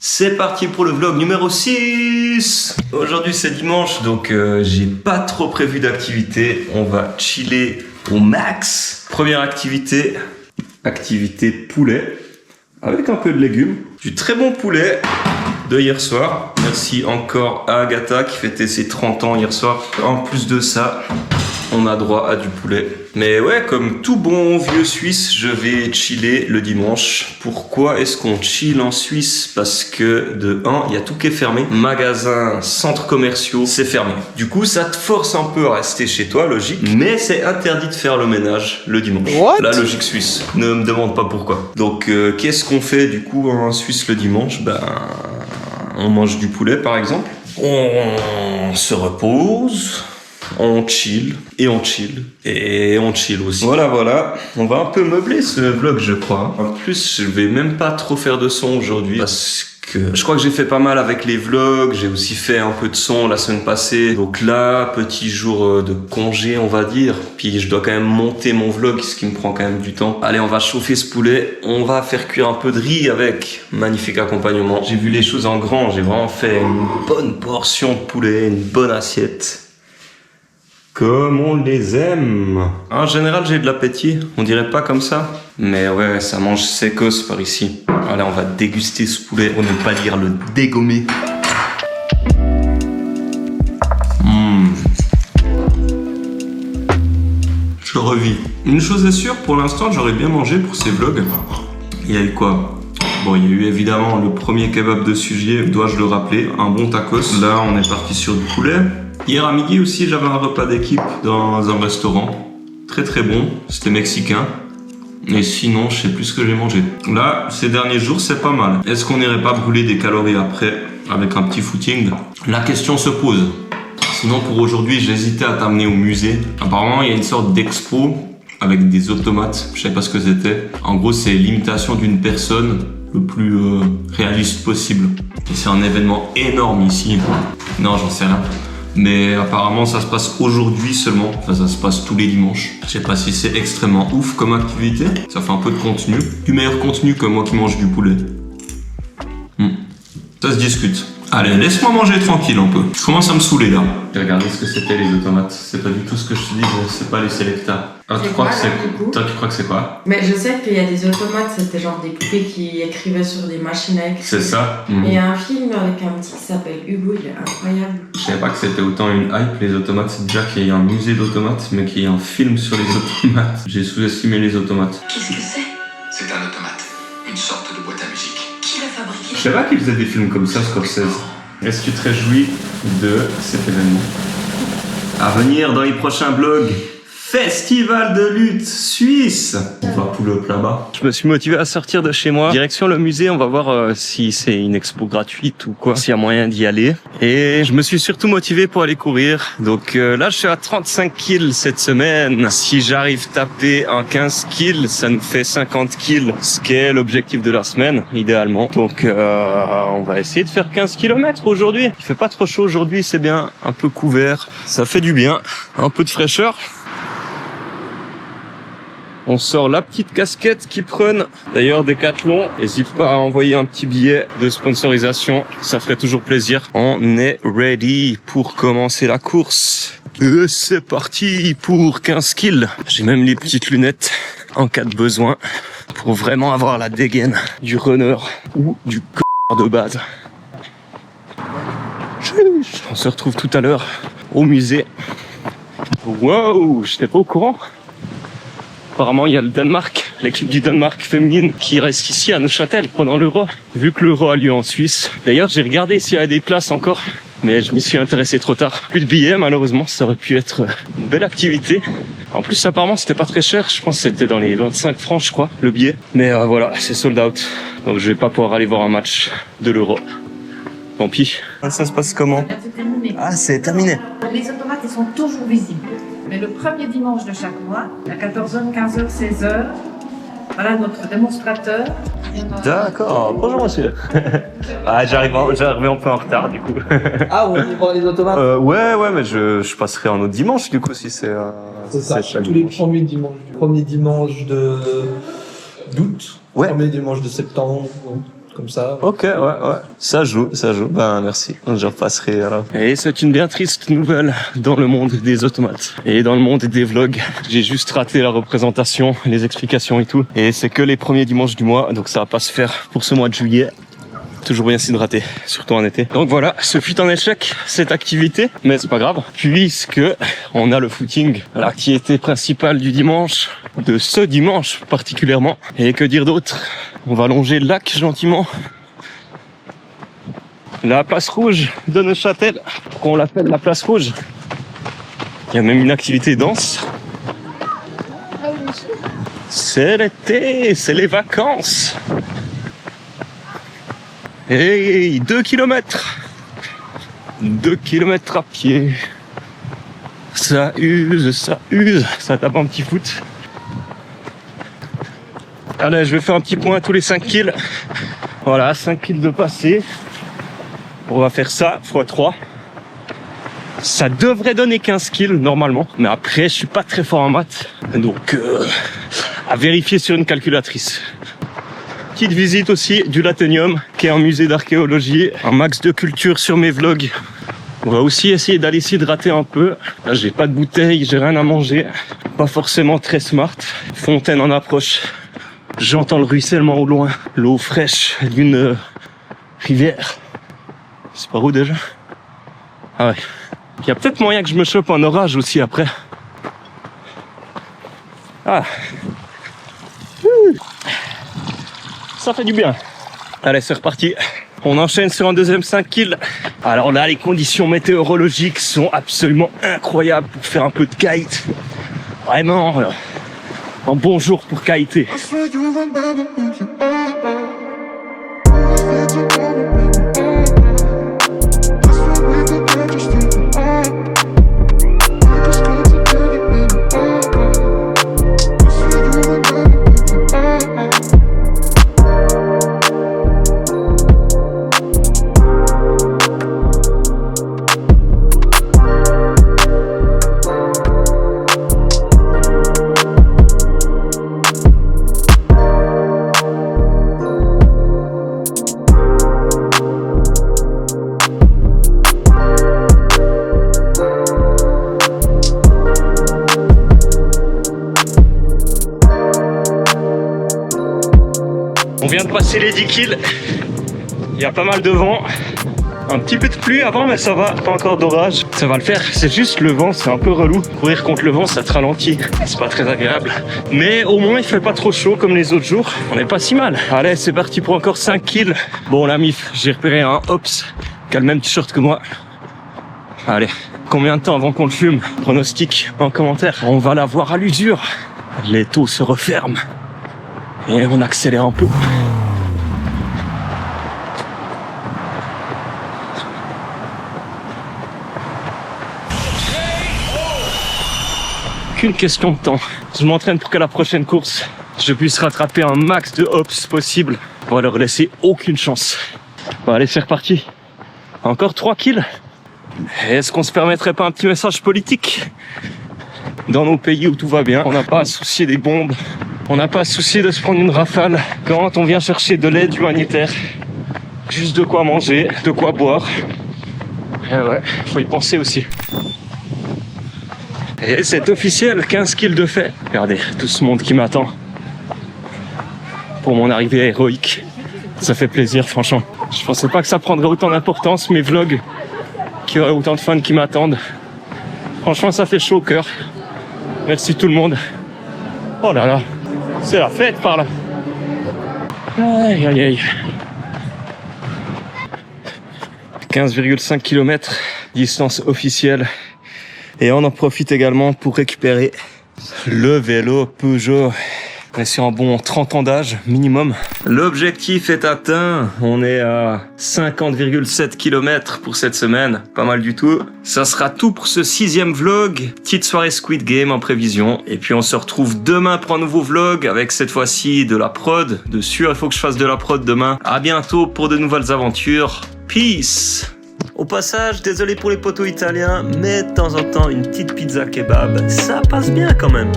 C'est parti pour le vlog numéro 6. Aujourd'hui c'est dimanche, donc j'ai pas trop prévu d'activité. On va chiller au max. Première activité, activité poulet, avec un peu de légumes. Du très bon poulet de hier soir. Merci encore à Agatha qui fêtait ses 30 ans hier soir. En plus de ça, on a droit à du poulet. Mais ouais, comme tout bon vieux Suisse, je vais chiller le dimanche. Pourquoi est-ce qu'on chill en Suisse? Parce que de 1, il y a tout qui est fermé. Magasins, centres commerciaux, c'est fermé. Du coup, ça te force un peu à rester chez toi, logique. Mais c'est interdit de faire le ménage le dimanche. What? La logique suisse. Ne me demande pas pourquoi. Donc, qu'est-ce qu'on fait du coup en Suisse le dimanche? Ben, on mange du poulet par exemple. On se repose. On chill, et on chill, et on chill aussi. Voilà, on va un peu meubler ce vlog je crois. En plus, je vais même pas trop faire de son aujourd'hui, parce que je crois que j'ai fait pas mal avec les vlogs, j'ai aussi fait un peu de son la semaine passée. Donc là, petit jour de congé on va dire, puis je dois quand même monter mon vlog, ce qui me prend quand même du temps. Allez, on va chauffer ce poulet, on va faire cuire un peu de riz avec, magnifique accompagnement. J'ai vu les choses en grand, j'ai vraiment fait une bonne portion de poulet, une bonne assiette. Comme on les aime. En général, j'ai de l'appétit. On dirait pas comme ça. Mais ouais, ça mange sécos par ici. Allez, on va déguster ce poulet, pour ne pas dire le dégommer. Je revis. Une chose est sûre, pour l'instant, j'aurais bien mangé pour ces vlogs. Il y a eu quoi? Bon, il y a eu évidemment le premier kebab de Sugier, dois-je le rappeler, un bon tacos. Là, on est parti sur du poulet. Hier à midi aussi, j'avais un repas d'équipe dans un restaurant. Très très bon, c'était mexicain. Et sinon, je sais plus ce que j'ai mangé. Là, ces derniers jours, c'est pas mal. Est-ce qu'on n'irait pas brûler des calories après avec un petit footing? La question se pose. Sinon, pour aujourd'hui, j'hésitais à t'amener au musée. Apparemment, il y a une sorte d'expo avec des automates. Je sais pas ce que c'était. En gros, c'est l'imitation d'une personne le plus réaliste possible. Et c'est un événement énorme ici. Non, j'en sais rien. Mais apparemment ça se passe aujourd'hui seulement, enfin ça se passe tous les dimanches. Je sais pas si c'est extrêmement ouf comme activité, ça fait un peu de contenu. Du meilleur contenu que moi qui mange du poulet. Ça se discute. Allez, laisse-moi manger tranquille un peu. Je commence à me saouler là. J'ai regardé ce que c'était les automates, c'est pas du tout ce que je te dis, c'est pas les Selecta. Ah, tu crois que c'est quoi? Toi tu crois que c'est quoi? Mais je sais qu'il y a des automates, c'était genre des poupées qui écrivaient sur des machines à écrire. C'est ça. Et il y a un film avec un petit qui s'appelle Hugo, il est incroyable. Je savais pas que c'était autant une hype les automates, c'est déjà qu'il y a un musée d'automates, mais qu'il y a un film sur les automates. J'ai sous-estimé les automates. Qu'est-ce que c'est? C'est un automate, une sorte de boîte à musique. Qui l'a fabriqué? Je savais pas qu'il faisait des films comme ça, Scorsese. Est-ce que tu te réjouis de cet événement? À venir dans les prochains vlogs, Festival de lutte suisse. On va pull-up là-bas. Je me suis motivé à sortir de chez moi. Direction le musée, on va voir si c'est une expo gratuite ou quoi, s'il y a moyen d'y aller. Et je me suis surtout motivé pour aller courir. Donc là, je suis à 35 kills cette semaine. Si j'arrive à taper un 15 kills, ça nous fait 50 kills, ce qui est l'objectif de la semaine, idéalement. Donc on va essayer de faire 15 km aujourd'hui. Il fait pas trop chaud aujourd'hui, c'est bien. Un peu couvert, ça fait du bien. Un peu de fraîcheur. On sort la petite casquette qui prenne. D'ailleurs, Decathlon, n'hésite pas à envoyer un petit billet de sponsorisation. Ça ferait toujours plaisir. On est ready pour commencer la course. Et c'est parti pour 15 kills. J'ai même les petites lunettes en cas de besoin pour vraiment avoir la dégaine du runner ou du de base. On se retrouve tout à l'heure au musée. Wow, j'étais pas au courant. Apparemment, il y a le Danemark, l'équipe du Danemark féminine qui reste ici à Neuchâtel pendant l'Euro. Vu que l'Euro a lieu en Suisse. D'ailleurs, j'ai regardé s'il y avait des places encore, mais je m'y suis intéressé trop tard. Plus de billets, malheureusement, ça aurait pu être une belle activité. En plus, apparemment, c'était pas très cher. Je pense que c'était dans les 25 francs, je crois, le billet. Mais voilà, c'est sold out. Donc, je vais pas pouvoir aller voir un match de l'Euro. Tant pis. Ça se passe comment? C'est terminé. Ah, c'est terminé. Les automates, ils sont toujours visibles. Mais le premier dimanche de chaque mois, à 14h, 15h, 16h, voilà notre démonstrateur. D'accord. Bonjour monsieur. Ah, j'arrive un peu en retard du coup. Ah, on y voit les automates. Ouais, mais je passerai un autre dimanche du coup si c'est. C'est ça, chaque tous les dimanche. premiers dimanches d'août, Ouais. premier dimanche de septembre, comme ça. Ok, ouais. Ça joue. Ben, merci. Je repasserai alors. Et c'est une bien triste nouvelle dans le monde des automates. Et dans le monde des vlogs. J'ai juste raté la représentation, les explications et tout. Et c'est que les premiers dimanches du mois, donc ça va pas se faire pour ce mois de juillet. Toujours bien si de rater, surtout en été. Donc voilà, ce fut un échec, cette activité. Mais c'est pas grave, puisque on a le footing, l'activité principale du dimanche, de ce dimanche particulièrement. Et que dire d'autre? On va longer le lac gentiment. La place rouge de Neuchâtel, qu'on l'appelle la place rouge. Il y a même une activité danse. C'est l'été, c'est les vacances. Et 2 kilomètres. 2 kilomètres à pied. Ça use, ça tape un petit foot. Allez, je vais faire un petit point tous les 5 kills. Voilà, 5 kills de passé. On va faire ça x3. Ça devrait donner 15 kills normalement. Mais après, je suis pas très fort en maths. Donc, à vérifier sur une calculatrice. Petite visite aussi du Latenium, qui est un musée d'archéologie. Un max de culture sur mes vlogs. On va aussi essayer d'aller s'hydrater un peu. Là, j'ai pas de bouteille, j'ai rien à manger. Pas forcément très smart. Fontaine en approche. J'entends le ruissellement au loin. L'eau fraîche d'une rivière. C'est par où déjà? Ah ouais. Il y a peut-être moyen que je me chope un orage aussi après. Ah. Ça fait du bien. Allez, c'est reparti. On enchaîne sur un deuxième 5 kills. Alors là, les conditions météorologiques sont absolument incroyables pour faire un peu de kite. Vraiment, un bon jour pour kiter. On vient de passer les 10 kills. Il y a pas mal de vent. Un petit peu de pluie avant, mais ça va. Pas encore d'orage. Ça va le faire. C'est juste le vent, c'est un peu relou. Courir contre le vent, ça te ralentit. C'est pas très agréable. Mais au moins, il fait pas trop chaud comme les autres jours. On est pas si mal. Allez, c'est parti pour encore 5 kills. Bon, la mif, j'ai repéré un Ops qui a le même t-shirt que moi. Allez, combien de temps avant qu'on le fume? Pronostic en commentaire. On va la voir à l'usure. Les taux se referment. Et on accélère un peu. Qu'une question de temps. Je m'entraîne pour que la prochaine course, je puisse rattraper un max de hops possible pour leur laisser aucune chance. Bon, allez, c'est reparti. Encore 3 kills. Est-ce qu'on se permettrait pas un petit message politique? Dans nos pays où tout va bien, on n'a pas à se soucier des bombes. On n'a pas à se soucier de se prendre une rafale quand on vient chercher de l'aide humanitaire. Juste de quoi manger, de quoi boire. Et ouais, faut y penser aussi. Et c'est officiel, 15 kills de fait. Regardez, tout ce monde qui m'attend pour mon arrivée héroïque. Ça fait plaisir, franchement. Je pensais pas que ça prendrait autant d'importance, mes vlogs, qu'il y aurait autant de fans qui m'attendent. Franchement, ça fait chaud au cœur. Merci tout le monde. Oh là là. C'est la fête par là. Aïe aïe aïe. 15,5 km, distance officielle. Et on en profite également pour récupérer le vélo Peugeot. On est sur un bon 30 ans d'âge minimum. L'objectif est atteint. On est à 50,7 km pour cette semaine. Pas mal du tout. Ça sera tout pour ce 6e vlog. Petite soirée Squid Game en prévision. Et puis on se retrouve demain pour un nouveau vlog avec cette fois-ci de la prod. De sûr, il faut que je fasse de la prod demain. À bientôt pour de nouvelles aventures. Peace. Au passage, désolé pour les poteaux italiens, mais de temps en temps, une petite pizza kebab, ça passe bien quand même.